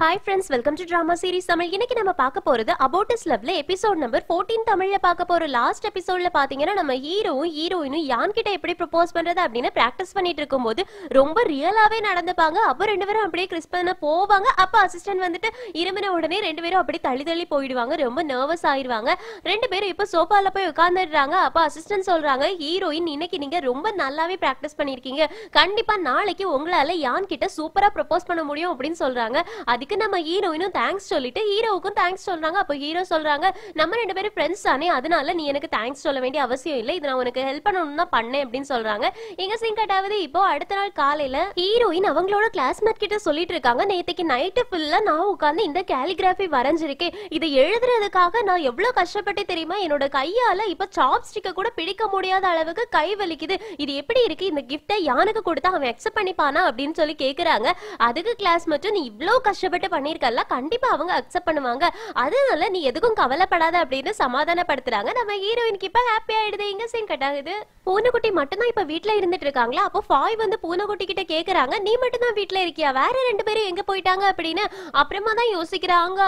Hi friends, welcome to drama series Tamil. இன்னைக்கு நம்ம பார்க்க போறது About Us Loveல எபிசோட் நம்பர் 14 தமிழ்ல பார்க்க போற லாஸ்ட் எபிசோட்ல பாத்தீங்கன்னா நம்ம ஹீரோயினும் யான் கிட்ட எப்படி ப்ரோபோஸ் பண்றது அப்படினு பிராக்டிஸ் பண்ணிட்டு இருக்கும்போது ரொம்ப ரியலாவே நடந்துப்பாங்க. அப்ப ரெண்டு பேரும் அப்படியே கிஸ் பண்ண போவாங்க. அப்ப அசிஸ்டன்ட் வந்துட்டு இருமின உடனே ரெண்டு பேரும் அப்படியே தள்ளி போயிடுவாங்க. ரொம்ப நர்வஸ் ஆயிருவாங்க. ரெண்டு பேரும் இப்ப சோஃபால போய் உட்கார்ந்துடுறாங்க. அப்ப அசிஸ்டன்ட் சொல்றாங்க, ஹீரோயின் இன்னைக்கு நீங்க ரொம்ப நல்லாவே பிராக்டிஸ் பண்ணிருக்கீங்க. கண்டிப்பா நாளைக்கு உங்களால யான் கிட்ட சூப்பரா ப்ரோபோஸ் பண்ண முடியும் அப்படின்னு சொல்றாங்க. அதுக்கு நம்ம ஹீரோயினும் தேங்க்ஸ் சொல்லிட்டு ஹீரோவுக்கும் தேங்க்ஸ் சொல்றாங்க. அப்ப ஹீரோ சொல்றாங்க, நம்ம ரெண்டு பேரும் ஃப்ரெண்ட்ஸ் தானே, அதனால நீ எனக்கு தேங்க்ஸ் சொல்ல வேண்டிய அவசியம் இல்லை, இது நான் உனக்கு ஹெல்ப் பண்ணணும்னு தான் பண்ணேன் அப்படின்னு சொல்றாங்க. இங்க சீன் கட்டாவது இப்போ அடுத்த நாள் காலையில ஹீரோயின் அவங்களோட கிளாஸ்மேட் கிட்ட சொல்லிட்டு இருக்காங்க, நேத்தைக்கு நைட்டு ஃபுல்லா நான் உட்கார்ந்து இந்த கேலிகிராஃபி வரைஞ்சிருக்கேன். இதை எழுதுறதுக்காக நான் எவ்வளவு கஷ்டப்பட்டு தெரியுமா, என்னோட கையால இப்ப சாப்ஸ்டிக்க கூட பிடிக்க முடியாத அளவுக்கு கை வலிக்குது. இது எப்படி இருக்கு, இந்த கிஃப்டை யானுக்கு கொடுத்தா அவன் அக்செப்ட் பண்ணிப்பானா அப்படின்னு சொல்லி கேக்குறாங்க. அதுக்கு கிளாஸ்மேட், நீ இவ்வளவு கஷ்டப்பட்டு பண்ணிருக்கல, கண்டிப்பா அவங்க அக்செப்ட் பண்ணுவாங்க, அதனால நீ எதுக்கும் கவலைப்படாத அப்படின்னு சமாதானப்படுத்துறாங்க. நம்ம ஹீரோயினுக்கு இப்ப ஹாப்பி ஆயிடுது. இங்க சீன் கட் ஆகுது. பூனைக்குட்டி மட்டும் தான் இப்ப வீட்ல இருந்துட்டு இருக்காங்களா. அப்போ ஃபாய் வந்து பூனைக்குட்டி கிட்ட கேக்குறாங்க, நீ மட்டும் தான் வீட்ல இருக்கியா, வேற ரெண்டு பேரும் எங்க போயிட்டாங்க அப்படின்னு. அப்புறமா தான் யோசிக்கிறாங்க,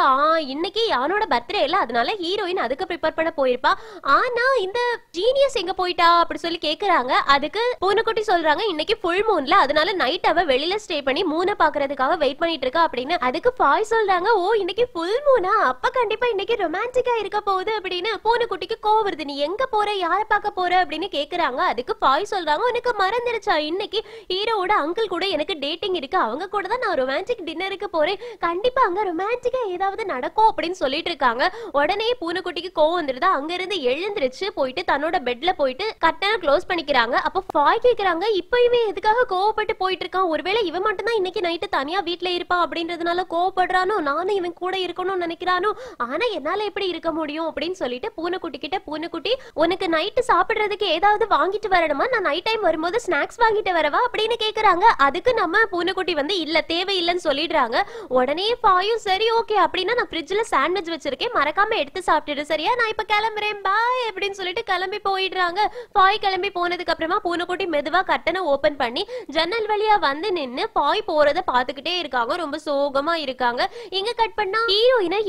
இன்னைக்கு யானோட பர்த்டே இல்ல, அதனால ஹீரோயின் அதுக்கு ப்ரிப்பேர் பண்ண போயிருப்பா. ஆனா இந்த ஜீனியஸ் எங்க போயிட்டா அப்படி சொல்லி கேக்குறாங்க. அதுக்கு பூனைக்குட்டி சொல்றாங்க, இன்னைக்கு ஃபுல் மூன்ல, அதனால நைட் அவ வெளியில ஸ்டே பண்ணி மூனை பாக்குறதுக்காக வெயிட் பண்ணிட்டு இருக்கா அப்படின்னு. அதுக்கு ஃபாய் சொல்றாங்க, ஓ இன்னைக்கு ஃபுல் மூனா, அப்ப கண்டிப்பா இன்னைக்கு ரொமான்டிக்கா இருக்க போகுது அப்படின்னு. பூனைக்குட்டிக்கு கோவம் வருது, நீ எங்க போற, யாரை பார்க்க போற அப்படின்னு கேக்குறாங்க. அதுக்கு ஃபாய் சொல்றாங்க, உனக்கு மறந்துடுச்சா, இன்னைக்கு ஹீரோவோட அங்கிள் கூட எனக்கு டேட்டிங் இருக்கு, அவங்க கூட தான் நான் ரொமான்டிக் டின்னருக்கு போறேன், கண்டிப்பா அங்க ரொமான்டிக்கா ஏதாவது நடக்கும் அப்படின்னு சொல்லிட்டு இருக்காங்க. உடனே பூனைக்குட்டிக்கு கோவம் வந்துருதா, அங்க இருந்து எழுந்திருச்சு போயிட்டு தன்னோட பெட்ல போயிட்டு கர்டனை க்ளோஸ் பண்ணிக்கிறாங்க. அப்ப ஃபாய் கேக்குறாங்க, இப்ப இவன் எதுக்காக கோவப்பட்டு போயிட்டு இருக்கான், ஒருவேளை இவன் மட்டும் தான் இன்னைக்கு நைட்டு தனியா வீட்ல இருப்பான் அப்படின்றதுனால கோவப்படுறானோ, நானும் இவன் கூட இருக்கணும்னு நினைக்கிறானோ, ஆனா என்னால எப்படி இருக்க முடியும் அப்படின்னு சொல்லிட்டு பூனைக்குட்டி கிட்ட, பூனைக்குட்டி உனக்கு நைட்டு சாப்பிடுறதுக்கு ஏதாவது வாங்கிட்டு வரணுமா, நான் நைட் டைம் வரும்போது ஸ்நாக்ஸ் வாங்கிட்டு வரவா அப்படின்னு கேக்குறாங்க. அதுக்கு நம்ம பூனைக்குட்டி வந்து இல்ல தேவையில்லைன்னு சொல்லிடுறாங்க. உடனே ஃபாயும் சரி ஓகே அப்படின்னா நான் ஃப்ரிட்ஜ்ல சாண்ட்விச் வச்சிருக்கேன், மறக்காம எடுத்து சாப்பிட்டுடு சரியா, நான் இப்ப கிளம்புறேன் பாய் அப்படின்னு சொல்லிட்டு கிளம்பி போயிடுறாங்க. ஃபாய் கிளம்பி போனதுக்கு அப்புறமா பூனைக்குட்டி மெதுவா கர்டனை ஓபன் பண்ணி ஜன்னல் வழியா வந்து நின்னு ஃபாய் போறத பாத்துக்கிட்டே இருக்காங்க. ரொம்ப சோகமா இருக்காங்க. இங்க கட் பண்ணா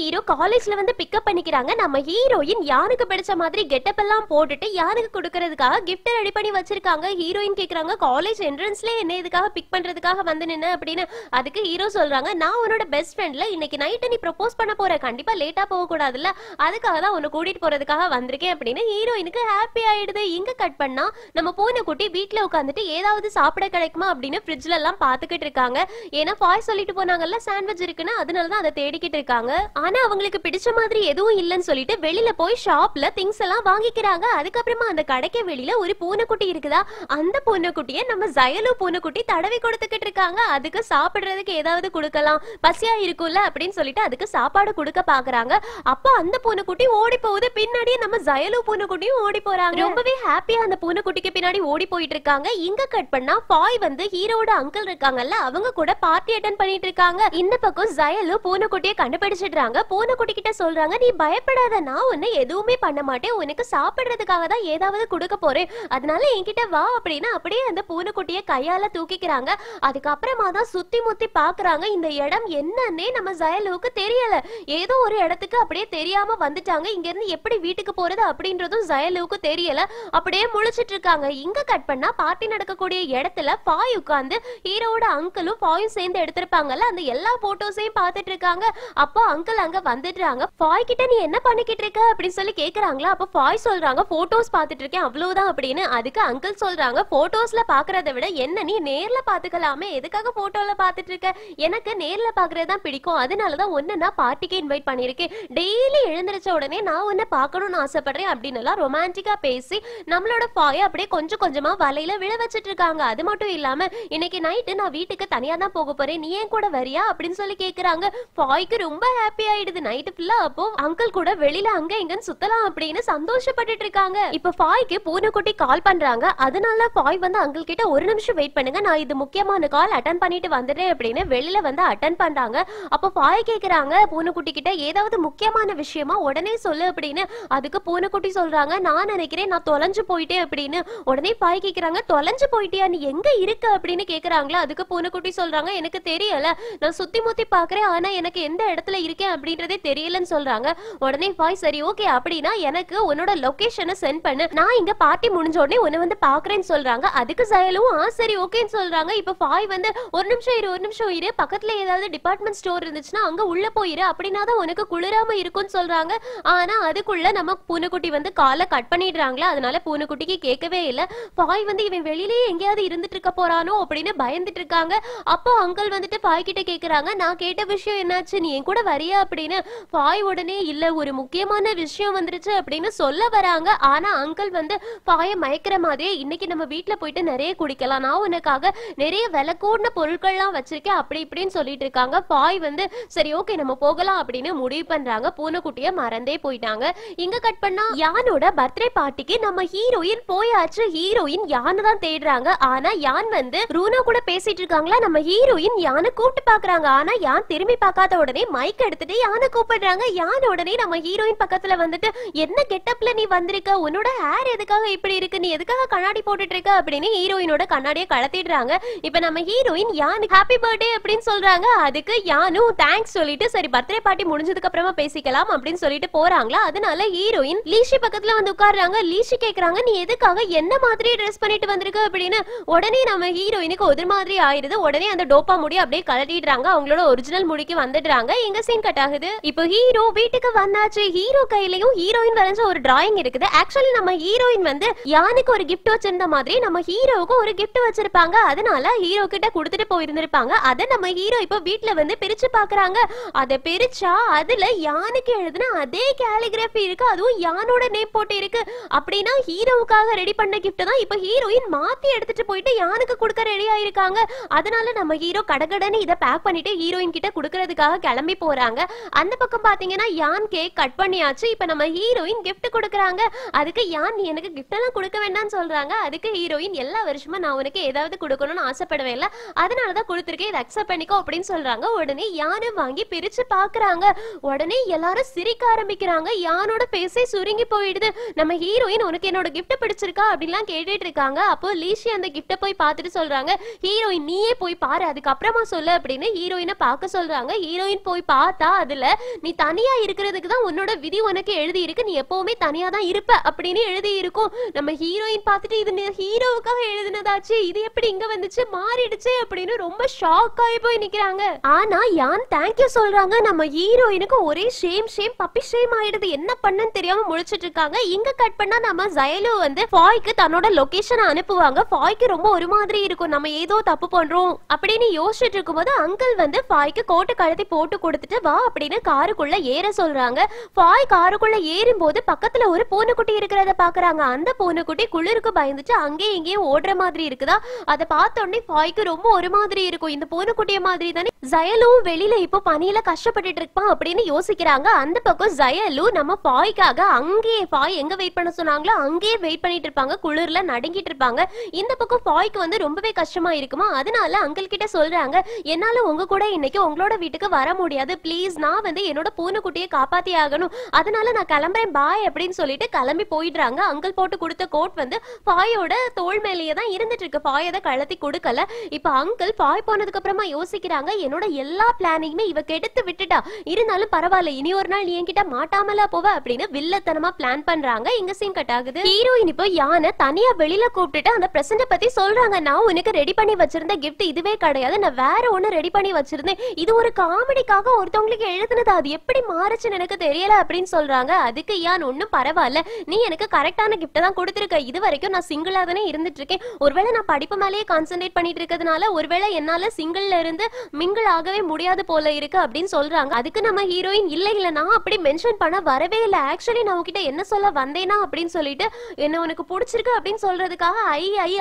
ஹீரோ காலேஜ்ல வந்து பிக்கப் பண்ணிக்கிறாங்க. நம்ம ஹீரோயின் யானுக்கு பிடிச்ச மாதிரி கெட்டப் எல்லாம் போட்டுட்டு யானுக்கு கொடுக்கறதுக்காக கிஃப்ட் ரெடி பண்ணி வச்சிருக்காங்க. ஹீரோயின் கேக்குறாங்க, காலேஜ் என்ட்ரன்ஸ்ல என்ன இதுக்காக பிக் பண்றதுக்காக வந்து நின்னு அப்படின்னு. அதுக்கு ஹீரோ சொல்றாங்க, நான் உன்னோட பெஸ்ட் ஃப்ரெண்ட்ல, இன்னைக்கு நைட் நீ ப்ரோபோஸ் பண்ண போற, கண்டிப்பா லேட்டா போக கூடாதுல்ல, அதுக்காக தான் உன்னை கூட்டிட்டு போறதுக்காக வந்திருக்கேன் அப்படின்னு. ஹீரோயினுக்கு ஹாப்பி ஆயிடுது. இங்க கட் பண்ணா நம்ம பூனைக்குட்டி வீட்ல உட்காந்துட்டு ஏதாவது சாப்பிட கிடைக்குமா அப்படின்னு ஃப்ரிட்ஜ்ல எல்லாம் பாத்துக்கிட்டு இருக்காங்க. ஏன்னா ஃபாய் சொல்லிட்டு போனாங்கல்ல சாண்ட்விச் இருக்குன்னு, அதனாலதான் அதை தேடிக்கிட்டு இருக்காங்க. ஆனா அவங்களுக்கு பிடிச்ச மாதிரி எதுவும் இல்லைன்னு சொல்லிட்டு வெளியில போய் ஷாப்ல திங்ஸ் எல்லாம் வாங்கிக்கிறாங்க. அதுக்கப்புறமா அந்த கடைக்கு வெளியில ஒரு பூனைக்குட்டி இருக்குதா, அந்த பூனைக்குட்டியை நம்ம ஜயலு பூனைக்குட்டி தடவி கொடுத்துக்கிட்டு இருக்காங்க. அதுக்கு சாப்பிடுறதுக்கு ஏதாவது கொடுக்கலாம், பசியா இருக்கும்ல அப்படின்னு சொல்லிட்டு அதுக்கு சாப்பாடு கொடுக்க பாக்குறாங்க. அப்ப அந்த பூனைக்குட்டி ஓடி போகுது, பின்னாடியே நம்ம ஜயலு பூனைக்குட்டியும் ஓடி போறாங்க. ரொம்பவே ஹாப்பியா அந்த பூனைக்குட்டிக்கு பின்னாடி ஓடி போயிட்டு இருக்காங்க. இங்க கட் பண்ணா ஃபாய் வந்து ஹீரோட அங்கிள் இருக்காங்கல்ல, அவங்க கூட பார்ட்டி அட்டெண்ட் பண்ணிட்டு இருக்காங்க. இந்த பக்கம் ஜயலு பூனைக்குட்டியை கண்டுபிடிச்சிடுறாங்க. பூனைக்குட்டி கிட்ட சொல்றாங்க, நீ பயப்படாத, நான் உன்னை எதுவுமே பண்ண மாட்டேன், உனக்கு சாப்பிடுறதுக்காக தான் ஏதாவது கொடுக்க போறேன், அதனால என்கிட்ட வா அப்படின்னு. அப்படியே அந்த பூனைக்குட்டியை கையால தூக்கிக்கிறாங்க. அதுக்கப்புறமா தான் சுத்தி முத்தி பாக்குறாங்க. இந்த இடம் என்னன்னே நம்ம ஜயலுவுக்கு தெரியல, ஏதோ ஒரு இடத்துக்கு அப்படியே தெரியாம வந்துட்டாங்க. இங்க இருந்து எப்படி வீட்டுக்கு போறது அப்படின்றதும் ஜயலுவுக்கு தெரியல. அப்படியே முழிச்சிட்டு இருக்காங்க. இங்க கட் பண்ணா பார்ட்டி நடக்கக்கூடிய இடத்துல ஃபாய் உட்கார்ந்து ஹீரோட அங்கிளும் ஃபாயும் சேர்ந்து எடுத்திருப்பாங்கல்ல, அந்த எல்லா போட்டோஸையும் பார்த்துட்டு இருக்காங்க. அப்போ அங்கிள் அங்க வந்துடுறாங்க. ஃபாய் கிட்ட நீ என்ன பண்ணிக்கிட்டு இருக்க அப்படின்னு சொல்லி கேக்குறாங்களா. அப்ப ஃபாய் சொல்றாங்க, போட்டோஸ் பார்த்துட்டு இருக்கேன் அவ்வளவுதான் அப்படின்னு. அதுக்கு அங்கிள் சொல்றாங்க, போட்டோஸ்ல பாக்குறதை விட என்ன நீ நேர்ல பாத்துக்கலாமே, எதுக்காக போட்டோல பாத்துட்டு இருக்க, எனக்கு நேர்ல பாக்குறதுதான் பிடிக்கும், அதனாலதான் ஒன்னு நான் பார்ட்டிக்கு இன்வைட் பண்ணிருக்கேன், டெய்லி எழுந்திருச்ச உடனே நான் உன்னை பார்க்கணும்னு ஆசைப்படுறேன் அப்படின்னு எல்லாம் ரொமான்டிக்கா பேசி நம்மளோட ஃபாய அப்படியே கொஞ்சம் கொஞ்சமா வலையில விழ வச்சிட்டு இருக்காங்க. அது மட்டும் இல்லாம இன்னைக்கு நைட்டு நான் வீட்டுக்கு தனியா தான் போக போறேன், நீ ஏன் கூட வரியா அப்படின்னு சொல்லி கேக்குறாங்க. ஃபாய்க்கு ரொம்ப ஹாப்பி ஆயிடுது. நைட்டு ஃபுல்லா அப்போ அங்கிள் கூட வெளியில அங்க இங்கன்னு சுத்தலாம் அப்படின்னு சந்தோஷப்பட்டுட்டு இருக்காங்க. இப்ப ஃபாய்க்கு பூனைக்குட்டி கால் பண்றாங்க. அதனால ஃபாய் வந்து அங்கிள் கிட்ட ஒரு நிமிஷம் வெயிட் பண்ணுங்க, நான் இது முக்கியமான கால் அட்டன் பண்ணிட்டு வந்துடுறேன் அப்படின்னு வெளியில வந்து அட்டன் பண்றாங்க. அப்ப ஃபாய் கேக்குறாங்க பூனைக்குட்டி கிட்ட, ஏதாவது முக்கியமான விஷயமா உடனே சொல்லு அப்படின்னு. அதுக்கு பூனைக்குட்டி சொல்றாங்க, நான் நினைக்கிறேன் நான் தொலைஞ்சு போயிட்டேன் அப்படின்னு. உடனே ஃபாய் கேக்குறாங்க, தொலைஞ்சு போயிட்டியா, நீ எங்க இருக்க அப்படின்னு கேக்குறாங்களா. அதுக்கு பூனைக்குட்டி சொல்றாங்க, எனக்கு தெரியல, நான் சுத்தி முத்தி பாக்குறேன், ஆனா எனக்கு எந்த இடத்துல இருக்கேன் அப்படின்றதே தெரியலன்னு சொல்றாங்க. உடனே ஃபாய் சரி ஓகே அப்படின்னா எனக்கு உன்னோட லொகேஷனை சென்ட் பண்ணு, நான் இங்க பார்ட்டி முடிஞ்ச உடனே உன்னை வந்து பாக்குறேன்னு சொல்றாங்க. அதுக்கு ஜயலும் சரி ஓகேன்னு சொல்றாங்க. இப்ப ஃபாய் வந்து ஒரு நிமிஷம் இரு பக்கத்துல ஏதாவது டிபார்ட்மெண்ட் ஸ்டோர் இருந்துச்சுன்னா அங்க உள்ள போயிரு, அப்படின்னா தான் உனக்கு குளிராம இருக்கும்னு சொல்றாங்க. ஆனா அதுக்குள்ள நம்ம பூனைக்குட்டி வந்து காலை கட் பண்ணிடுறாங்களா, அதனால பூனைக்குட்டிக்கு கேட்கவே இல்ல. ஃபாய் வந்து இவன் வெளியிலேயே எங்கேயாவது இருந்துட்டு இருக்க போறானோ அப்படின்னு பயந்துட்டு இருக்காங்க. அப்போ அங்கிள் வந்துட்டு ஃபாய் கிட்ட கேக்குறாங்க, நான் கேட்ட விஷயம் என்னாச்சு, நீ என் கூட வரியா அப்படின்னு. ஃபாய் உடனே இல்ல ஒரு முக்கியமான விஷயம் வந்துருச்சு அப்படின்னு சொல்ல வராங்க. ஆனா அங்கிள் வந்து ஃபாயை மயக்கிற மாதிரியே இன்னைக்கு நம்ம வீட்டுல போயிட்டு நிறைய குடிக்கலாம், நான் உனக்காக நிறைய விலை கூடின பொருட்கள்லாம் வச்சிருக்கேன் அப்படி இப்படின்னு சொல்லிட்டு இருக்காங்க. ஃபாய் வந்து சரி ஓகே நம்ம போகலாம் அப்படின்னு முடிவு பண்றாங்க. பூனைக்குட்டிய மறந்தே போயிட்டாங்க. இங்க கட் பண்ணா யானோட பர்த்டே பார்ட்டிக்கு நம்ம ஹீரோயின் போயாச்சு. ஹீரோயின் யானை தான் தேடுறாங்க. ஆனா யான் வந்து ரூனா கூட பேசிட்டு இருக்காங்களா, நம்ம ஹீரோயின் யானை கூப்பிட்டு பாக்குறாங்க. ஆனா யான் திரும்பி பார்க்காத உடனே மைக் எடுத்துட்டு யானை கூப்பிடுறாங்க. யான் உடனே நம்ம ஹீரோயின் பக்கத்துல வந்துட்டு என்ன கெட்டப்ல நீ வந்திருக்க, உன்னோட ஹேர் எதுக்காக இப்படி இருக்கு, நீ எதுக்காக கண்ணாடி போட்டுட்டு இருக்க அப்படின்னு ஹீரோயினோட கண்ணாடியை கலத்திடுறாங்க. இப்ப நம்ம ஹீரோயின் யான் ஹாப்பி பர்த்டே அப்படின்னு சொல்றாங்க. அதுக்கு யானும் தேங்க்ஸ் சொல்லிட்டு சரி பர்த்டே பார்ட்டி முடிஞ்சதுக்கு அப்புறமா பேசிக்கலாம் அப்படின்னு சொல்லிட்டு போறாங்களா. அதனால ஹீரோயின் லீஷி பக்கத்துல வந்து உட்கார்றாங்க. லீஷி கேக்குறாங்க நீ எதுக்காக என்ன மாதிரி ட்ரெஸ் பண்ணிட்டு வந்திருக்க அப்படின்னு. உடனே நம்ம ஹீரோயினுக்கு ஒரு மாதிரி ஆயிருது. உடனே அந்த டோப்பா முடி அப்படியே கலட்டிடுறாங்க. அவங்களோட ஒரிஜினல் முடிக்கு வந்துடுறாங்க. எங்க சீன் கட் ஆகுது. இப்போ ஹீரோ வீட்டுக்கு வந்தாச்சு. ஹீரோ கையிலயும் ஹீரோயின் வரைஞ்ச ஒரு டிராயிங் இருக்குது. ஆக்சுவலி நம்ம ஹீரோயின் வந்து யானுக்கு ஒரு கிஃப்ட் வச்சிருந்த மாதிரி நம்ம ஹீரோவுக்கு ஒரு கிஃப்ட் வச்சிருப்பாங்க. அதனால ஹீரோ கிட்ட கொடுத்துட்டு போயிருந்திருப்பாங்க. அத நம்ம ஹீரோ இப்போ வீட்ல வந்து பிரிச்சு பாக்குறாங்க. அத பிரிச்சா அதுல யானுக்கு எழுதுன அதே கேலிகிராஃபி இருக்கு. அதுவும் யானோட நேம் போட்டு இருக்கு. அப்படின்னா ஹீரோவுக்காக ரெடி பண்ண கிஃப்ட் தான் இப்ப ஹீரோயின் மாத்தி எடுத்துட்டு போயிட்டு யானுக்கு கொடுக்க ரெடி ஆயிருக்காங்க. அதனால நம்ம ஹீரோ கடகடன்னு இத பேக் பண்ணிட்டு ஹீரோயின் கிட்ட கொடுக்கறதுக்காக கிளம்பி போறாங்க. அந்த பக்கம் பாத்தீங்கன்னா யான் கேக் கட் பண்ணியாச்சு. இப்ப நம்ம ஹீரோயின் கிஃப்ட் கொடுக்கறாங்க. அதுக்கு யான் நீ எனக்கு கிஃப்ட் எல்லாம் கொடுக்க வேண்டாம்னு சொல்றாங்க. அதுக்கு ஹீரோயின் எல்லா வருஷமும் நான் உனக்கு ஏதாவது கொடுக்கணும்னு ஆசைப்படவே இல்ல, அதனாலதான் கொடுத்திருக்கேன், இதை அக்செப்ட் பண்ணிக்கோ அப்படின்னு சொல்றாங்க. உடனே யானை வாங்கி பிரிச்சு பாக்குறாங்க. உடனே எல்லாரும் சிரிக்க ஆரம்பிக்கிறாங்க. யானோட பேசே சுருங்கி போயிடுது. நம்ம ஹீரோயின் உனக்கு என்னோட கிஃப்ட் பிடிச்சிருக்கா அப்படின்லாம் கேட்டுட்டு இருக்காங்க. அப்போ லீஷி அந்த கிஃப்ட போய் பார்த்துட்டு சொல்றாங்க ஹீரோயின் நீயே போய் பாரு அதுக்கப்புறமா சொல்லு அப்படின்னு ஹீரோயினை பார்க்க சொல்றாங்க. ஹீரோயின் போய் பார்த்தா அதுல நீ தனியா இருக்கிறதுக்கு தான் உன்னோட விதி உனக்கு எழுதி இருக்கு, நீ எப்பவுமே தனியா தான் இருப்ப அப்படின்னு எழுதி இருக்கும். நம்ம ஹீரோயின் பார்த்துட்டு இது ஹீரோவுக்காக எழுதினதாச்சு, இது எப்படி இங்க வந்துச்சு மாறிடுச்சு அப்படின்னு ரொம்ப ஷாக் ஆகி போய் நிக்கிறாங்க. ஆனா யான் தேங்க்யூ சொல்றாங்க. நம்ம ஹீரோயினுக்கு ஒரே ஷேம் பப்பி ஷேம் ஆயிடுது. என்ன பண்ணன்னு தெரியாம முழிச்சிட்டு இருக்காங்க. இங்க கட் பண்ணா நம்ம ஜயலு வந்து ஃபாய்க்கு தன்னோட லொகேஷனை அனுப்புவாங்க. ஃபாய்க்கு ரொம்ப ஒரு மாதிரி இருக்கும், நம்ம ஏதோ தப்பு பண்றோம் அப்படின்னு யோசிச்சுட்டு இருக்கும்போது அங்கிள் வந்து ஃபாய்க்கு கோட்டை கழுத்தி போட்டு கொடுத்துட்டு வா அப்படின்னு காருக்குள்ள ஏற சொல்றாங்க. ஃபாய் காருக்குள்ள ஏறும் போது பக்கத்துல ஒரு பூனைக்குட்டி இருக்கிறத பாக்குறாங்க. அந்த பூனைக்குட்டி குளிருக்கு பயந்துட்டு அங்கேயும் இங்கேயும் ஓடுற மாதிரி இருக்குதா. அதை பார்த்த உடனே ஃபாய்க்கு ரொம்ப ஒரு மாதிரி இருக்கும், இந்த பூனைக்குட்டிய மாதிரி தானே ஜயலும் வெளியில இப்போ பனியில கஷ்டப்பட்டுட்டு இருப்பான் அப்படின்னு யோசிக்கிறாங்க. அந்த பக்கம் ஜயலு நம்ம ஃபாய்க்காக அங்கேயே ஃபாய் எங்க வெயிட் பண்ண சொன்னாங்களோ அங்கேயே வெயிட் பண்ணிட்டு இருப்பாங்க, குளிர்ல நடுங்கிட்டு இருப்பாங்க. இந்த பக்கம் ஃபாய்க்கு வந்து ரொம்பவே கஷ்டமா இருக்குமா. அதனால அங்கிள் கிட்ட சொல்றாங்க என்னால உங்க கூட இன்னைக்கு உங்களோட வீட்டுக்கு வர முடியாது, பிளீஸ் நான் வந்து என்னோட பூனைக்குட்டியை காப்பாத்தி ஆகணும், அதனால நான் கிளம்புறேன் பாய் அப்படின்னு சொல்லிட்டு கிளம்பி போயிடுறாங்க. அங்கிள் போட்டு கொடுத்த கோட் வந்து ஃபாயோட தோள் மேலேயே தான் இருந்துட்டு இருக்கு. ஃபாய் அதை கழட்டி கொடுக்கல. இப்ப அங்கிள் ஃபாய் போனதுக்கு அப்புறமா யோசிக்கிறாங்க என்னோட எல்லா பிளானிங்குமே இவ கெடுத்து விட்டுட்டா, இருந்தாலும் பரவாயில்ல இனி ஒரு நாள் என்கிட்ட மாட்டாமலா போவ அப்படின்னு வில்லத்தனமா பிளான் பண்றாங்க. இங்க சீன் கட் ஆகுது. ஹீரோயின் இப்போ யானை தனியா வெளியில கூப்பிட்டுட்டு அந்த பிரசன்ட பத்தி சொல்றாங்க. நான் உனக்கு ரெடி பண்ணி வச்சிருந்த கிஃப்ட் இதுவே கிடையாது, நான் வேற ஒண்ணு ரெடி பண்ணி வச்சிருந்தேன், இது ஒரு காமெடிக்காக ஒருத்தவங்களுக்கு எழுதுனது, அது எப்படி மாறுச்சுன்னு எனக்கு தெரியல அப்படின்னு சொல்றாங்க. அதுக்கு யான் ஒண்ணும் பரவாயில்ல, நீ எனக்கு கரெக்டான கிஃப்ட் தான் கொடுத்துருக்க, இது வரைக்கும் நான் சிங்கிளா தானே இருந்துட்டு இருக்கேன், ஒருவேளை நான் படிப்பு மேலேயே கான்சென்ட்ரேட் பண்ணிட்டு இருக்கிறதுனால ஒருவேளை என்னால சிங்கிள்ல இருந்து மிங்கிள் ஆகவே முடியாது போல இருக்கு அப்படின்னு சொல்றாங்க. அதுக்கு நம்ம ஹீரோயின் இல்ல நான் அப்படி மென்ஷன் பண்ண வரவே இல்ல, ஆக்சுவலி நான் உன்கிட்ட என்ன சொல்ல வந்தேனா அப்படின்னு சொல்லிட்டு என்ன உனக்கு பிடிச்சிருக்கு அப்படின்னு சொல்றதுக்காக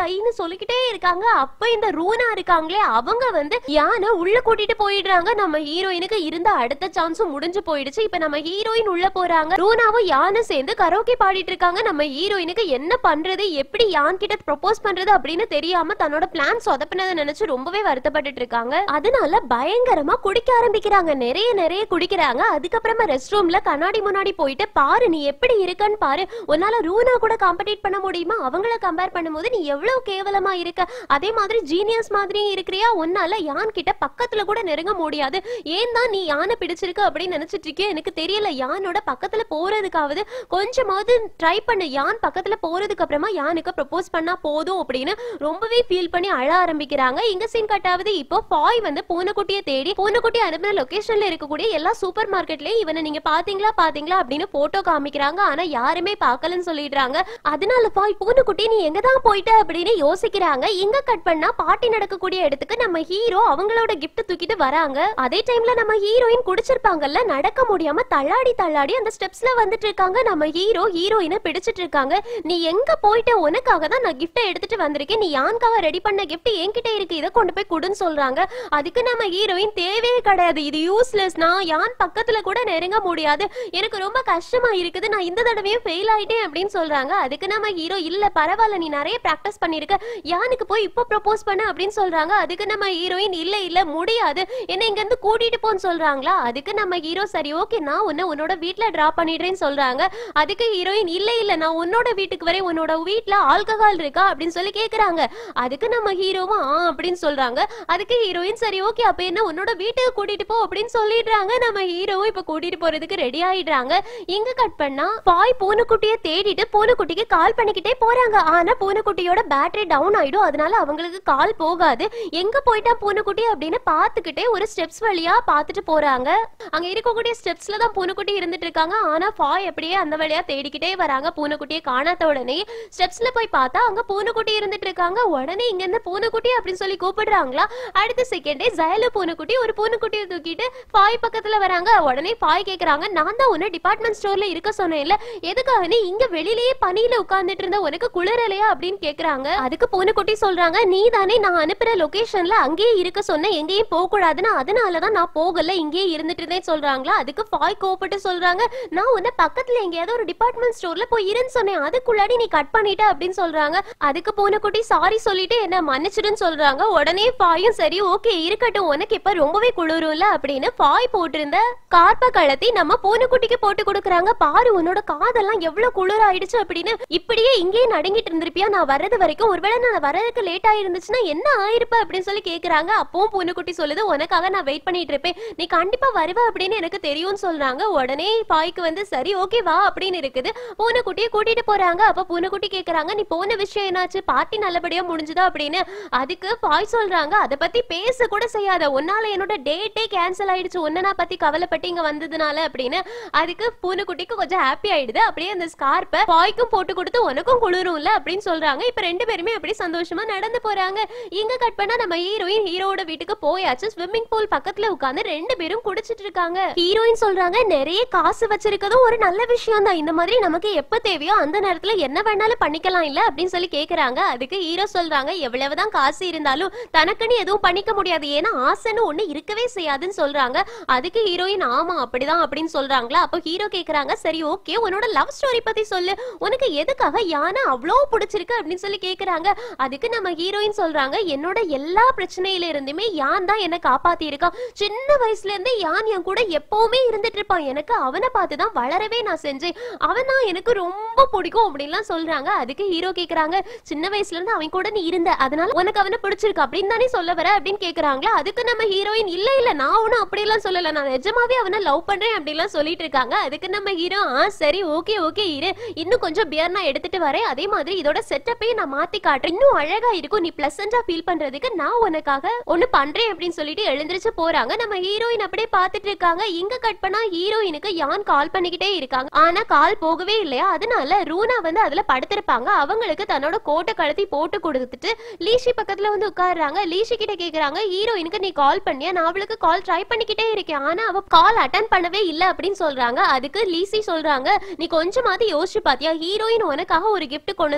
ஐன்னு சொல்லிக்கிட்டே இருக்காங்க. அப்ப இந்த ரூனா இருக்காங்களே அவங்க வந்து யானை உள்ள கூட்டிட்டு போயிடுறாங்க. நம்ம ஹீரோயினுக்கு இருந்த அடுத்த சான்ஸும் முடிஞ்சு போயிடுச்சு. இப்ப நம்ம ஹீரோயின் உள்ள போறாங்க. ரூனாவும் யானை சேர்ந்து கரோக்கி பாடிட்டு இருக்காங்க. நம்ம ஹீரோயினுக்கு என்ன பண்றது எப்படி யான் கிட்ட ப்ரொபோஸ் பண்றது அப்படின்னு தெரியாம தன்னோட பிளான் சொதப்பினதை நினைச்சு ரொம்பவே வருத்தப்பட்டு இருக்காங்க. அதனால பயங்கரமா குடிக்க ஆரம்பிக்கிறாங்க, நிறைய குடிக்கிறாங்க. அதுக்கப்புறமா ரெஸ்ட் ரூம்ல கண்ணாடி முன்னாடி போயிட்டு பாரு நீ எப்படி இருக்கன்னு பாரு, உன்னால ரூனா கூட காம்படிட் பண்ண முடியுமா, அவங்கள கம்பேர் பண்ணும்போது நீ எவ்வளவு கேவலமா இருக்க, அதே மாதிரி ஜீனியஸ் மாதிரி இருக்கிறியா, உன்னால யான் கிட்ட பக்கத்துல கூட நெருங்க முடியாது. ஏன் தான் நீ யானை பிடிச்சிருக்க அப்படின்னு நினைச்சிட்டு இருக்கே எனக்கு தெரியல. யானோட பக்கத்துல போறதுக்காவது கொஞ்சமாவது ட்ரை பண்ணு. யான் பக்கத்துல போறதுக்கு அப்புறமா யானுக்கு ப்ரப்போஸ் பண்ணா போதும் அப்படின்னு ரொம்பவே ஃபீல் பண்ணி அழ ஆரம்பிக்கிறாங்க. இங்க சீன் கட்டாவது இப்போ ஃபாய் வந்து பூனைக்குட்டியை தேடி பூனைக்குட்டி அனுப்பின லொகேஷன்ல இருக்கக்கூடிய எல்லா சூப்பர் மார்க்கெட்லயும் இவனை நீங்க பாத்தீங்களா அப்படின்னு போட்டோ காமிக்கிறாங்க. ஆனா யாருமே பார்க்கலன்னு சொல்லிடுறாங்க. அதனால ஃபாய் பூனைக்குட்டி நீ எங்க தான் போயிட்ட அப்படின்னு யோசிக்கிறாங்க. இங்க கட் பண்ணா பார்ட்டி நடக்கக்கூடிய இடத்துக்கு நம்ம ஹீரோ அவங்களோட கிஃப்ட் தூக்கிட்டு வராங்க. அதே டைம்ல நம்ம ஹீரோயின் குடிச்சிருப்பாங்கல்ல, நடக்க முடியாம தள்ளாடி தள்ளாடி அந்த ஸ்டெப்ஸ்ல வந்துட்டு இருக்காங்க. நம்ம ஹீரோ ஹீரோயினை பிடிச்சிட்டு இருக்காங்க. நீ எங்க போயிட்ட, உனக்காக தான் நான் கிஃப்ட் எடுத்துட்டு வந்திருக்கேன், நீ யான்காக ரெடி பண்ண கிஃப்ட் என்கிட்ட இருக்கு, இதை கொண்டு போய் குடுன்னு சொல்றாங்க. அதுக்கு நம்ம ஹீரோயின் தேவையே கிடையாது, இது யூஸ்லெஸ், நான் யான் பக்கத்துல கூட நெருங்க முடியாது, எனக்கு ரொம்ப கஷ்டமா இருக்குது, நான் இந்த தடவையும் ஃபெயில் ஆயிட்டேன் அப்படின்னு சொல்றாங்க. அதுக்கு நம்ம ஹீரோ இல்ல பரவாயில்ல, நீ நிறைய பிராக்டிஸ் பண்ணிருக்க, யானுக்கு போய் இப்போ ப்ரப்போஸ் பண்ண அப்படின்னு சொல்றாங்க. அதுக்கு நம்ம ஹீரோயின் இல்ல இல்ல முடியாது, என்ன இங்க இருந்து கூட்டிட்டு போன்னு சொல்றாங்களா. அதுக்கு நம்ம ஹீரோ சரி ஓகே நான் உன்னோட வீட்ல டிராப் பண்ணிடுறேன்னு சொல்றாங்க. அதுக்கு ஹீரோயின் இல்ல இல்ல நான் உன்னோட வீட்டுக்கு வரேன், உன்னோட வீட்ல ஆல்கஹால் இருக்கா அப்படின்னு சொல்லி கேக்குறாங்க. அதுக்கு நம்ம ஹீரோவும் அப்படின்னு சொல்றாங்க. அதுக்கு ஹீரோயின் சரி ஓகே அப்ப என்ன உன்னோட வீட்டுக்கு கூட்டிட்டு போ அப்படின்னு சொல்லிடுறாங்க. நம்ம ஹீரோவும் இப்ப கூட்டிட்டு போறதுக்கு ரெடி ஆயிடுறாங்க. இங்க கட் பண்ணா பாய் பூனைக்குட்டியை தேடிட்டு பூனைக்குட்டிக்கு கால் பண்ணிக்கிட்டே போறாங்க. ஆனா பூனைக்குட்டியோட பேட்டரி டவுன் ஆயிடும், அதனால அவங்களுக்கு கால் போகாது. எங்க போயிட்டா பூனைக்குட்டி அப்படின்னு பாத்துக்கிட்டே ஒரு ஸ்டெப்ஸ் வழியா பாத்துட்டு போறாங்க. அங்க இருக்கக்கூடிய ஸ்டெப்ஸ்ல தான் பூனைக்குட்டி இருந்துட்டு இருக்காங்க. ஆனா ஃபாய் அப்படியே அந்த வழியா தேடிக்கிட்டே வராங்க. பூனைக்குட்டியை காணாத உடனே ஸ்டெப்ஸ்ல போய் பார்த்தா அங்க பூனைக்குட்டி இருந்துட்டு இருக்காங்க. உடனே இங்க இருந்து பூனைக்குட்டி அப்படின்னு சொல்லி கூப்பிடுறாங்களா. அடுத்த செகண்டே ஜயலு பூனைக்குட்டி ஒரு பூனைக்குட்டியை தூக்கிட்டு ஃபாய் பக்கத்துல வராங்க. உடனே ஃபாய் கேக்குறாங்க, நான் தான் உன்னை டிபார்ட்மெண்ட் ஸ்டோர்ல இருக்க சொன்னேன்ல, எதுக்காக நீ இங்க வெளியிலேயே பனியில உட்கார்ந்துட்டு இருந்த, உனக்கு குளிரலையா அப்படின்னு கேக்குறாங்க. அதுக்கு பூனைக்குட்டி சொல்றாங்க, நீ தானே நான் அனுப்புற லொகேஷன்ல அங்கேயே இருக்க சொன்ன, எங்கேயும் போக கூடாதுன்னு, அதனாலதான் நான் போகல இங்கேயே இருந்துட்டு இருந்தேன் சொல்றாங்களா. அதுக்கு ஃபாய் கோபப்பட்டு சொல்றாங்க, நான் உன்னை பக்கத்துல எங்கேயாவது ஒரு டிபார்ட்மெண்ட் ஸ்டோர்ல போய் இருன்னு சொன்னேன், அதுக்குள்ளாடி நீ கட் பண்ணிட்ட அப்படின்னு சொல்றாங்க. அதுக்கு பூனைக்குட்டி சாரி சொல்லிட்டு என்ன மன்னிச்சிடுன்னு சொல்றாங்க. உடனே ஃபாயும் சரி ஓகே இருக்கட்டும், உனக்கு இப்ப ரொம்பவே குளிரும்ல அப்படின்னு ஃபாய் போட்டிருந்த கார்ப கலத்தி நம்ம பூனைக்குட்டிக்கு போட்டு கொடுக்குறாங்க. பாரு உன்னோட காதெல்லாம் எவ்வளவு குளிர் ஆயிடுச்சு அப்படின்னு, இப்படியே இங்கேயே நடுங்கிட்டு இருந்திருப்பியா நான் வர்றது வரைக்கும், ஒருவேளை நான் வர்றதுக்கு லேட் ஆயிருந்துச்சுன்னா என்ன ஆயிருப்ப அப்படின்னு சொல்லி கேக்குறாங்க. அப்பவும் பூனைக்குட்டி சொல்லுது, உனக்காக நான் வெயிட் பண்ணிட்டு இருப்பேன், நீ கண்டிப்பா வருவ அப்படின்னு எனக்கு தெரியும்னு சொல்றாங்க. உடனே பாய்க்கு வந்து சரி ஓகே வா அப்படின்னு இருக்குது. பூனைக்குட்டியை கூட்டிட்டு போறாங்க. அப்ப பூனைக்குட்டி கேக்குறாங்க, நீ போன விஷயம் என்னாச்சு, பார்ட்டி நல்லபடியா முடிஞ்சுதா அப்படின்னு. அதுக்கு பாய் சொல்றாங்க, அதை பத்தி பேச கூட செய்யாத, உன்னால என்னோட டேட்டே கேன்சல் ஆயிடுச்சு, உன்ன பத்தி கவலைப்பட்டு இங்க வந்ததுனால அப்படின்னு. அதுக்கு பூனைக்குட்டிக்கு கொஞ்சம் ஹாப்பி ஆயிடுது. அப்படியே அந்த ஸ்கார்ப்பை பாய்க்கும் போட்டு கொடுத்து உனக்கும் குளிரும்ல அப்படின்னு சொல்றாங்க. இப்ப ரெண்டு பேருமே அப்படி சந்தோஷமா நடந்து போறாங்க. இங்க கட் பண்ணா நம்ம ஹீரோயின் ஹீரோட வீட்டுக்கு போயாச்சு. ஸ்விம்மிங் பூல் பக்கத்துல உட்கார்ந்து ரெண்டு பேரும் குடிச்சிட்டு இருக்காங்க. ஹீரோயின் சொல்றாங்க, நிறைய காசு வச்சிருக்கதும் ஒரு நல்ல விஷயம் தான், இந்த மாதிரி நமக்கு எப்ப தேவையோ அந்த நேரத்துல என்ன வேணாலும் பண்ணிக்கலாம் இல்ல அப்படின்னு சொல்லி கேக்குறாங்க. அதுக்கு ஹீரோ சொல்றாங்க, எவ்வளவுதான் காசு இருந்தாலும் தனக்குன்னு எதுவும் பண்ணிக்க முடியாது, ஏன்னா ஆசைன்னு ஒண்ணு இருக்கவே செய்யாதுன்னு சொல்றாங்க. அதுக்கு ஹீரோயின் ஆமா அப்படிதான் அப்படின்னு சொல்றாங்களா. அப்போ ஹீரோ கேக்குறாங்க, சரி ஓகே உன்னோட லவ் ஸ்டோரி பத்தி சொல்லு, உனக்கு எதுக்காக யானை அவ்வளோ பிடிச்சிருக்கு அப்படின்னு சொல்லி கேக்குறாங்க. அதுக்கு நம்ம ஹீரோயின் சொல்றாங்க, என்னோட எல்லா பிரச்சனையில இருந்துமே யான் தான் என்ன காப்பாத்தி இருக்கான், சின்ன வயசுல இருந்து யான் என் கூட எப்பவுமே இருந்துட்டு இருப்பான், எனக்கு அவனை பார்த்துதான் வளரவே நான் செஞ்சேன், அவன் தான் எனக்கு ரொம்ப பிடிக்கும் அப்படின்லாம் சொல்றாங்க. அதுக்கு ஹீரோ கேக்குறாங்க, சின்ன வயசுல இருந்து அவன் கூட நீ இருந்த, அதனால உனக்கு அவனை பிடிச்சிருக்கு அப்படின்னு தானே சொல்ல வர அப்படின்னு கேக்குறாங்களா. அதுக்கு நம்ம ஹீரோயின் இல்ல இல்ல நான் ஒன்னும் அப்படியெல்லாம் சொல்லல, நான் நிஜமாவே அவனை லவ் பண்றேன் அப்படிலாம் சொல்லிட்டு இருக்காங்க. அதுக்கு நம்ம ஹீரோ சரி ஓகே ஓகே இரு, இன்னும் கொஞ்சம் பியர் நான் எடுத்துட்டு வரேன், அதே மாதிரி இதோட செட்டப்பையும் நான் மாத்தி காட்டுறேன், இன்னும் அழகா இருக்கும், நீ பிளசண்டா ஃபீல் பண்றதுக்கு நான் உனக்காக ஒண்ணு பண்றேன் அப்படின்னு சொல்லிட்டு எழுந்திருச்சு போறாங்க. நம்ம ஹீரோயின் அப்படியே பாத்துட்டு இருக்காங்க. இங்க கட் பண்ணா ஹீரோயினுக்கு யான் கால் பண்ணிக்கிட்டே இருக்காங்க. ஆனா கால் போகவே இல்லையா, அதனால ரூனா வந்து அதுல படுத்திருப்பாங்க. அவங்களுக்கு தன்னோட கோட்டை கழுத்தி போட்டு கொடுத்துட்டு லீஷி பக்கத்துல வந்து உட்கார்றாங்க. லீஷி கிட்ட கேக்குறாங்க, ஹீரோயினுக்கு நீ கால் பண்ணியா, நான் அவளுக்கு கால் ட்ரை பண்ணிக்கிட்டே இருக்கேன், ஆனா அவ கால் அட்டன் பண்ணவே இல்ல அப்படின்னு சொல்றாங்க. அதுக்கு லீசி சொல்றாங்க, நீ கொஞ்சமாவது யோசிச்சு பாத்தியா, ஹீரோயின் உனக்காக ஒரு கிஃப்ட் கொண்டு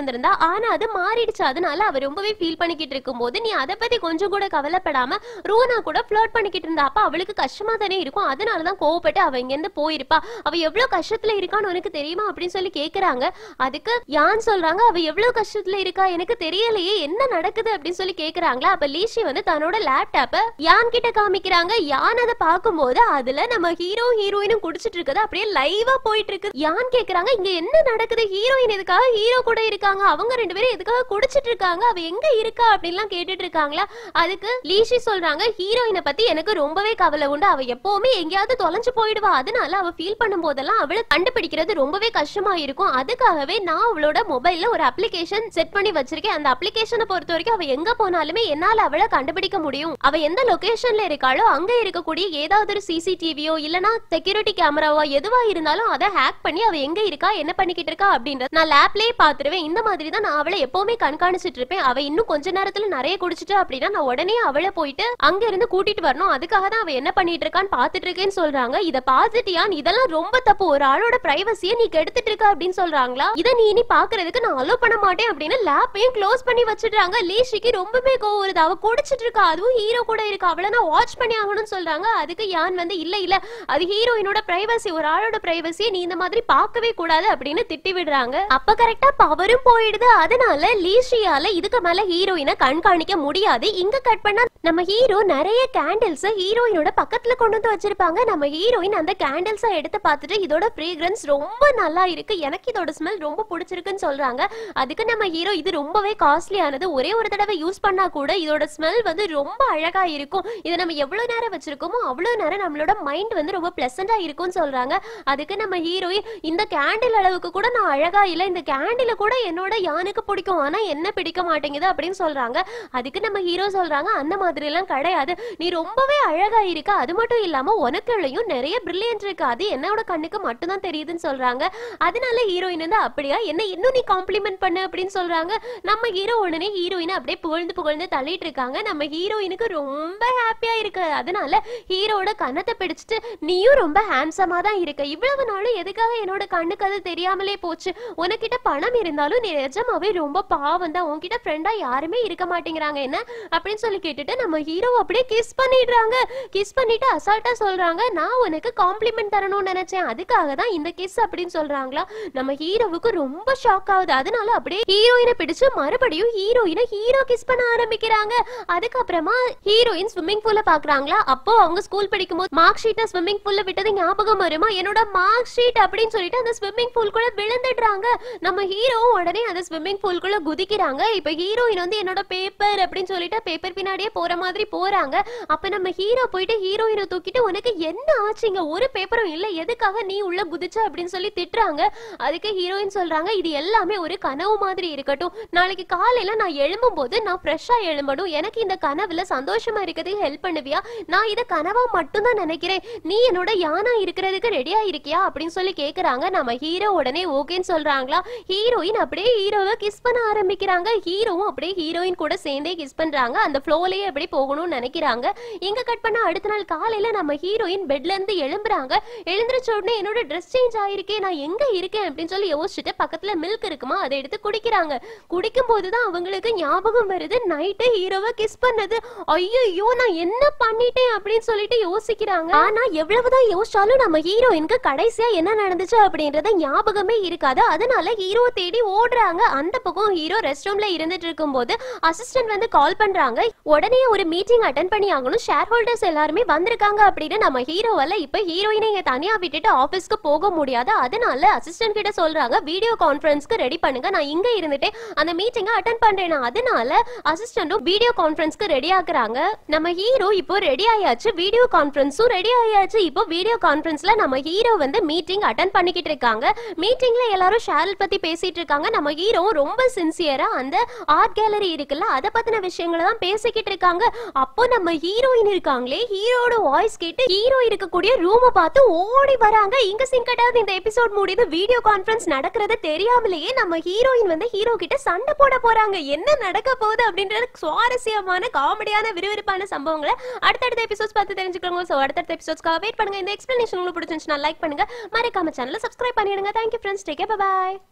வந்திருந்தா, ஆனா அது மாறிடுச்சு, அதனால அவ ரொம்பவே ஃபீல் பண்ணிக்கிட்டு இருக்கும் போது நீ அதை பத்தி கொஞ்சம் கூட கவலைப்படாம ரூனா கூட ஃப்ளர்ட் பண்ணிக்கிட்டு இருந்தா, அப்ப அவளுக்கு கஷ்டமா தானே இருக்கும், அதனாலதான் கோவப்பட்டு அவ இங்க இருந்து போயிருப்பா, அவ எவ்வளவு கஷ்டத்துல இருக்கான்னு உனக்கு தெரியுமா அப்படின்னு சொல்லி கேக்குறாங்க. அதுக்கு யான் சொல்றாங்க, அவ எவ்வளவு கஷ்டத்துல இருக்கா எனக்கு தெரியலையே, என்ன நடக்குது அப்படின்னு சொல்லி கேக்குறாங்களா. அப்ப லீஷி வந்து தன்னோட லேப்டாப்ப யான் கிட்ட காமிக்கிறாங்க. யான் அதை பார்க்கும்போது அதுல நம்ம ஹீரோ ஹீரோயினும் குடிச்சிட்டு இருக்குது அப்படியே லைவா போயிட்டு இருக்கு. யான் கேக்குறாங்க, இங்க என்ன நடக்குது, ஹீரோயின் எதுக்காக ஹீரோ கூட இருக்காங்க, அவங்க ரெண்டு பேரும் எதுக்காக குடிச்சிட்டு இருக்காங்க, அவ எங்க இருக்கா அப்படின்லாம் கேட்டுட்டு இருக்காங்களா. அதுக்கு லீஷி சொல்றாங்க, ஹீரோயினை பத்தி எனக்கு ரொம்பவே கவலை உண்டு. அவ எப்பவுமே எங்கேயாவது தொலைஞ்சு போயிடுவா. அதனால அவ ஃபீல் பண்ணும் போதெல்லாம் அவளை கண்டுபிடிக்கிறது ரொம்பவே கஷ்டமா இருக்கும். அதுக்காகவே நான் அவளோட மொபைல்ல ஒரு அப்ளிகேஷன் செட் பண்ணி வச்சிருக்கேன். அந்த அப்ளிகேஷனை பொறுத்த வரைக்கும் அவ எங்க போனாலுமே என்னால அவளை கண்டுபிடிக்க முடியும். அவ எந்த லொகேஷன்ல இருக்காளோ அங்க இருக்கக்கூடிய ஏதாவது ஒரு சிசிடிவியோ இல்லனா செக்யூரிட்டி கேமராவோ எதுவா இருந்தாலும் அதை ஹேக் பண்ணி அவ எங்க இருக்கா என்ன பண்ணிக்கிட்டு இருக்கா அப்படின்றது நான் லேப்லயே பாத்துருவேன். இந்த மாதிரி தான் நான் அவளை எப்பவுமே கண்காணிச்சிட்டு இருப்பேன். அவ இன்னும் கொஞ்ச நேரத்துல நிறைய குடிச்சிட்டு அப்படின்னா நான் உடனே அவளை போயிட்டு அங்க இருந்து கூட்டிட்டு வரணும். அதுக்காக தான் அவ என்ன பண்ணிட்டு இருக்கான்னு பாத்துட்டு இருக்கேன்னு சொல்றாங்க. இத பாத்துட்டியான் இதெல்லாம் ரொம்ப தப்பு. ஒரு ஆளோட பிரைவசியை நீ கெடுத்துட்டு இருக்க அப்படின்னு சொல்றாங்களா. இத நீ இனி பாக்குறதுக்கு நான் அலோ பண்ண மாட்டேன் அப்படின்னு லேப்பையும் க்ளோஸ் பண்ணி வச்சிடுறாங்க. லீஷிக்கு ரொம்பவே கோவம் வருது. அவ குடிச்சிட்டு இருக்கா, அதுவும் ஹீரோ கூட இருக்கா, அவளை நான் வாட்ச் பண்ணி ஆகணும்னு சொல்றாங்க. அதுக்கு யான் வந்து இல்ல இல்ல அது ஹீரோயினோட பிரைவசி, ஒரு ஆளோட பிரைவசியை நீ இந்த மாதிரி பார்க்கவே கூடாது அப்படின்னு திட்டி விடுறாங்க. அப்ப கரெக்டா பவரும் போயிடுது. அதனால லீஷியால இதுக்கு மேல ஹீரோயினை கண்காணிக்க முடியாது. இங்க கட் பண்ணா நம்ம ஹீரோ நிறைய கேண்டில்ஸ் ஹீரோயினோட பக்கத்துல கொண்டு வந்து வச்சிருப்பாங்க. நம்ம ஹீரோயின் அந்த கேண்டில்ஸை எடுத்து பார்த்துட்டு இதோட ஃப்ரேக்ரன்ஸ் ரொம்ப நல்லா இருக்கு, எனக்கு இதோட ஸ்மெல் ரொம்ப பிடிச்சிருக்குன்னு சொல்றாங்க. அதுக்கு நம்ம ஹீரோ இது ரொம்பவே காஸ்ட்லியானது, ஒரே ஒரு தடவை யூஸ் பண்ணா கூட இதோட ஸ்மெல் வந்து ரொம்ப அழகா இருக்கும், இதை நம்ம எவ்வளவு நேரம் வச்சிருக்கோமோ அவ்வளவு நேரம் நம்மளோட மைண்ட் வந்து ரொம்ப பிளசண்டா இருக்கும்னு சொல்றாங்க. அதுக்கு நம்ம ஹீரோயின் இந்த கேண்டில் அளவுக்கு கூட நான் அழகா இல்ல, இந்த கேண்டில கூட என்னோட யானுக்கு பிடிக்கும் ஆனா என்ன பிடிக்க மாட்டேங்குது அப்படின்னு சொல்றாங்க. அதுக்கு நம்ம ஹீரோ சொல்றாங்க அந்த மாதிரி எல்லாம் கிடையாது, நீ ரொம்பவே அழகா இருக்க, அது மட்டும் இல்லாம உனக்குள்ளயும் நிறைய பிரில்லியன்ட் இருக்கு, அது என்னோட கண்ணுக்கு மட்டும் தான் தெரியுதுன்னு சொல்றாங்க. அதனால ஹீரோயின் வந்து அப்படியா என்ன இன்னும் நீ காம்ப்ளிமெண்ட் பண்ணு அப்படின்னு சொல்றாங்க. நம்ம ஹீரோ உடனே ஹீரோயினை அப்படியே புகழ்ந்து புகழ்ந்து தள்ளிட்டு இருக்காங்க. நம்ம ஹீரோயினுக்கு ரொம்ப ஹாப்பியா இருக்கு. அதனால ஹீரோட கண்ணத்தை பிடிச்சிட்டு நீயும் ரொம்ப ஹேண்ட்ஸமா தான் இருக்க, இவ்வளவு நாளும் எதுக்காக என்னோட கண்ணுக்கு அது தெரியாமலே போச்சு, உனக்கிட்ட பணம் இருந்தாலும் நீ நிஜமாவே ரொம்ப பாவம் தான், உன்கிட்ட ஃப்ரெண்டா யாருமே இருக்க மாட்டேங்கிறாங்க என்ன அப்படின்னு சொல்லி கேட்டுட்டு நம்ம ஹீரோ அப்படியே கிஸ் பண்ணிடுறாங்க. கிஸ் பண்ணிட்டு அசால்ட்டா சொல்றாங்க நான் உனக்கு காம்ப்ளிமெண்ட் தரணும்னு நினைச்சேன், அதுக்காக தான் இந்த கிஸ் அப்படின்னு சொல்றாங்களா. நம்ம ஹீரோவுக்கு ரொம்ப ஷாக் ஆகுது. அதனால அப்படியே ஹீரோயினை பிடிச்சு மறுபடியும் ஹீரோயினை ஹீரோ கிஸ் பண்ண ஆரம்பிக்கிறாங்க. அதுக்கப்புறமா ஹீரோயின் ஸ்விம்மிங் பூல்ல பாக்குறாங்களா. அப்போ அவங்க ஸ்கூல் படிக்கும் போது மார்க் ஷீட்டை ஸ்விம்மிங் பூல்ல விட்டது ஞாபகம் வருமா, என்னோட மார்க் ஷீட் அப்படின்னு சொல்லிட்டு அந்த ஸ்விம்மிங் பூல்குள்ள விழுந்துடுறாங்க. நம்ம ஹீரோவும் உடனே அந்த ஸ்விம்மிங் பூல்குள்ள குதிக்கிறாங்க. இப்ப ஹீரோயின் வந்து என்னோட பேப்பர் அப்படின்னு சொல்லிட்டு பேப்பர் பின்னாடியே போற மாதிரி போறாங்க. அப்ப நம்ம ஹீரோ போயிட்டு ஹீரோயினை தூக்கிட்டு உனக்கு என்ன ஆச்சுங்க, ஒரு பேப்பரும் இல்ல, எதுக்காக நீ உள்ள குதிச்ச அப்படின்னு சொல்லி திட்டுறாங்க. அதுக்கு ஹீரோயின் சொல்றாங்க இது எல்லாமே ஒரு கனவு மாதிரி இருக்கட்டும், நாளைக்கு காலையில நான் எழும்பும் போது நான் ஃப்ரெஷ்ஷா எழும்பணும், எனக்கு இந்த கனவுல சந்தோஷமா இருக்கிறதுக்கு ஹெல்ப் பண்ணுவியா, நான் இதை கனவா மட்டும் தான் நினைக்கிறேன், நீ என்னோட யானா இருக்கிறதுக்கு ரெடியா இருக்கியா அப்படின்னு சொல்லி கேக்குறாங்க. நம்ம ஹீரோ உடனே ஓகேன்னு சொல்றாங்களா. ஹீரோயின் அப்படியே ஹீரோவை கிஸ் பண்ண ஆரம்பிக்கிறாங்க. ஹீரோவும் அப்படியே ஹீரோயின் கூட சேர்ந்தே கிஸ் பண்றாங்க. அந்த ஃப்ளோலயே அப்படியே போகணும்னு நினைக்கிறாங்க. இங்க கட் பண்ண அடுத்த நாள் காலையில நம்ம ஹீரோயின் பெட்ல இருந்து எழும்புறாங்க. எழுந்திருச்ச உடனே என்னோட ட்ரெஸ் சேஞ்ச் ஆயிருக்கே, நான் எங்க இருக்கேன் அப்படின்னு சொல்லி யோசிச்சுட்டு பக்கத்துல மில்க் இருக்குமா அதை எடுத்து குடிக்கிறாங்க. குடிக்கும் போதுதான் அவங்களுக்கு ஞாபகம் வருது நைட்டு ஹீரோவை கிஸ் பண்ணது. ஐயோ நான் என்ன பண்ணிட்டேன் அப்படின்னு சொல்லிட்டு யோசிக்கிறாங்க. ஆனா எவ்வளவுதான் யோசிச்சாலும் நம்ம ஹீரோயினுக்கு கடைசியா என்ன நடந்துச்சு அப்படின்றத ஞாபகமே இருக்காது. அதனால ஹீரோ தேடி ஓடுறாங்க. அந்த பக்கம் ஹீரோ ரெஸ்ட் ரூம்ல இருந்துட்டு இருக்கும் போது அசிஸ்டன்ட் வந்து கால் பண்றாங்க. உடனே ஒரு மீட்டிங் அட்டென்ட் பண்ணி ஆகணும், ஷேர் ஹோல்டர்ஸ் எல்லாருமே வந்திருக்காங்க அப்படின்னு. நம்ம ஹீரோவால இப்ப ஹீரோயினை இங்க தனியா விட்டுட்டு ஆபீஸ்க்கு போக முடியாது. அதனால அசிஸ்டன்ட் கிட்ட சொல்றாங்க வீடியோ கான்ஃபரன்ஸ்க்கு ரெடி பண்ணுங்க, நான் இங்க இருந்துட்டே அந்த மீட்டிங்கை அட்டென்ட் பண்றேன். அதனால அசிஸ்டன்ட்டும் வீடியோ கான்ஃபரன்ஸ்க்கு ரெடி ஆகுறாங்க. நம்ம ஹீரோ இப்போ ரெடி ஆயாச்சு, வீடியோ கான்ஃபரன்ஸும் ரெடி ஆயாச்சு. இப்போ வீடியோ கான்ஃபரன்ஸ்ல நம்ம ஹீரோ வந்து மீட்டிங் அட்டென்ட் பண்ணிக்கிட்டு இருக்காங்க. மீட்டிங்ல எல்லாரும் ஷேரல் பத்தி பேசிட்டு இருக்காங்க. நம்ம ஹீரோ ரொம்ப சின்சியரா அந்த ஆர்ட் கேலரி இருக்குல்ல அதை பத்தின விஷயங்களை தான் பேசிக்கிட்டு இருக்காங்க. அப்போ நம்ம ஹீரோயின் இருக்காங்களே, ஹீரோட வாய்ஸ் கேட்டு ஹீரோ இருக்கக்கூடிய ரூமை பார்த்து ஓடி வராங்க. இங்க சிங்கட்டாவது இந்த எபிசோட் முடியுது. வீடியோ கான்ஃபரன்ஸ் நடக்கிறது தெரியாமலேயே நம்ம ஹீரோயின் வந்து ஹீரோ கிட்ட சண்டை போட போறாங்க. என்ன நடக்க போகுது அப்படின்றது சுவாரஸ்யமான காமெடியான விறுவிறுப்பான சம்பவங்களை அடுத்தடுத்த எபிசோட்ஸ் பார்த்து தெரிஞ்சுக்கோங்க. சோ அடுத்தடுத்த எபிசோட்ஸ்க்காக வெயிட் பண்ணுங்க. இந்த எக்ஸ்பிளனேஷன் உங்களுக்கு பிடிச்சிருந்துச்சுன்னா லைக் பண்ணுங்க, மறக்காம சேனலை சப்ஸ்கிரைப் பண்ணிடுங்க. Thank you friends, take care, bye by.